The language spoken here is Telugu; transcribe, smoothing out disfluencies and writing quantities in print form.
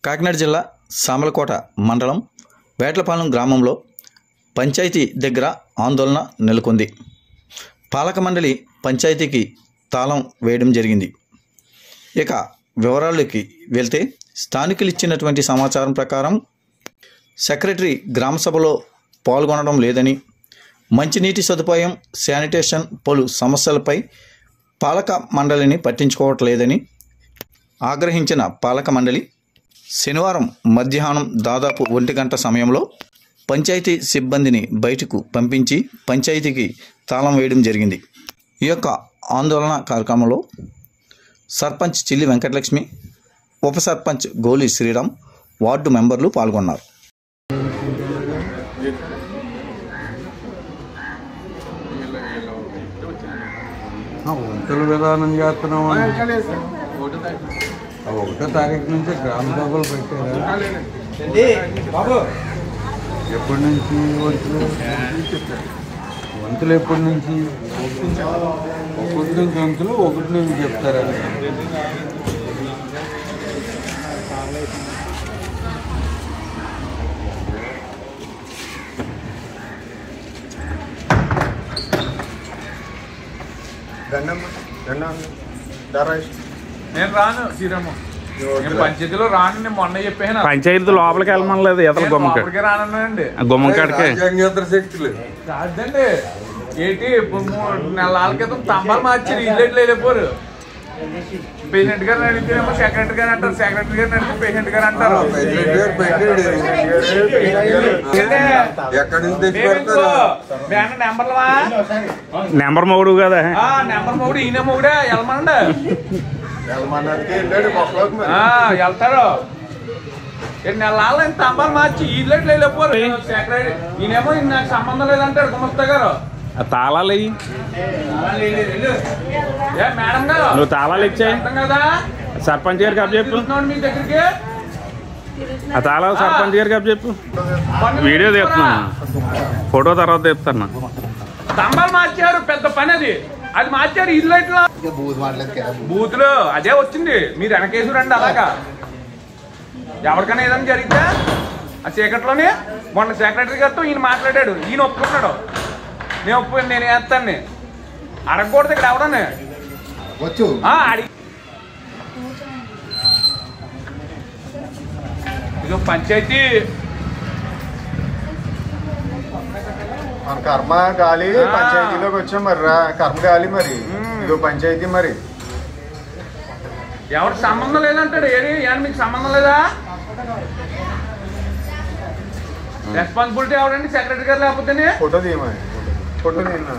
కాకినాడ జిల్లా సామలకోట మండలం వేట్లపాలెం గ్రామంలో పంచాయతీ దగ్గర ఆందోళన నెలకొంది. పాలక మండలి పంచాయతీకి తాళం వేయడం జరిగింది. ఇక వివరాల్లోకి వెళ్తే స్థానికులు ఇచ్చినటువంటి సమాచారం ప్రకారం సెక్రటరీ గ్రామ సభలో పాల్గొనడం లేదని, మంచినీటి సదుపాయం, శానిటేషన్ పలు సమస్యలపై పాలక మండలిని పట్టించుకోవట్లేదని ఆగ్రహించిన పాలక మండలి శనివారం మధ్యాహ్నం దాదాపు 1 గంట సమయంలో పంచాయతీ సిబ్బందిని బయటకు పంపించి పంచాయతీకి తాళం వేయడం జరిగింది. ఈ యొక్క ఆందోళన కార్యక్రమంలో సర్పంచ్ చిల్లి వెంకటలక్ష్మి, ఉప సర్పంచ్ గోలి శ్రీరామ్, వార్డు మెంబర్లు పాల్గొన్నారు. వంతుల విధానం చేస్తున్నాం. 1వ తారీఖు నుంచి గ్రామ సభలు పెట్టారు. ఎప్పటి నుంచి వంతులు ఎప్పటి నుంచి? 1 నుంచి వంతులు 1 నుంచి చెప్తారని. నేను రాను శ్రీరాము, పంచాయతీలో రాను. నేను మొన్న చెప్పాను పంచాయతీ లోపలికి వెళ్ళమనలేదు. ఎతల గుమ్మకి రానండి. గుమ్మకాడికి శక్తులు కాదండి. ఏంటి 3 నెలల క్రితం తంబాలు మార్చారు, ఇల్లు వెళ్ళిపోరు. పేషెంట్ గారిని అడిగితేమో సెక్రటరీ గారు అంటారు, సెక్రటరీ గారిని అడిగితే పేషెంట్ గారు అంటారు. నెంబర్ మొగుడు కదా, నెంబర్ మొగుడు, ఈయన మొగుడే వెళ్ళమనండి. వెళ్తారు. 2 నెలల తంబాలు మార్చి ఇల్లు వెళ్ళిపోరు. సెక్రటరీ ఈయనేమో నాకు సంబంధం లేదంటాడు గుమస్తా గారు. తాళాలు మేడం గారు నువ్వు తాళాలు ఇచ్చాయి కదా, సర్పంచ్ గారికి అప్పచెప్పు. మీ దగ్గరికి ఆ తాళాలు సర్పంచ్ గారికి అప్పచెప్పు. వీడియో తీస్తున్నాను, ఫోటో తర్వాత తీస్తాను. స్తంభాలు మార్చారు, పెద్ద పని అది. అది మార్చారు ఇల్లు ఇట్లా బూతులు. అదే వచ్చింది, మీరు వెనకేసి రండి. అలాగా ఎవరికైనా ఏదైనా జరిగితే ఆ చీకట్లోనే మొన్న సెక్రటరీ గారితో ఈయన మాట్లాడాడు. ఈయన ఒప్పుకున్నాడు, నేను ఒప్పుకుని నేను వేస్తాను. అడగకూడదు ఇక్కడ ఎవడని అడిగి. ఇది పంచాయతీ మన కర్మ గాలి పంచాయతీలోకి వచ్చాం. మరి కర్మ గాలి, మరి ఇదో పంచాయతీ. మరి ఎవరికి సంబంధం లేదంటాడు. ఏది మీకు సంబంధం లేదా? రెస్పాన్సిబిలిటీ ఎవరండి? సెక్రటరీ గారు లేకపోతేనే ఫోటో తీయమని. ఫోటో తీయను.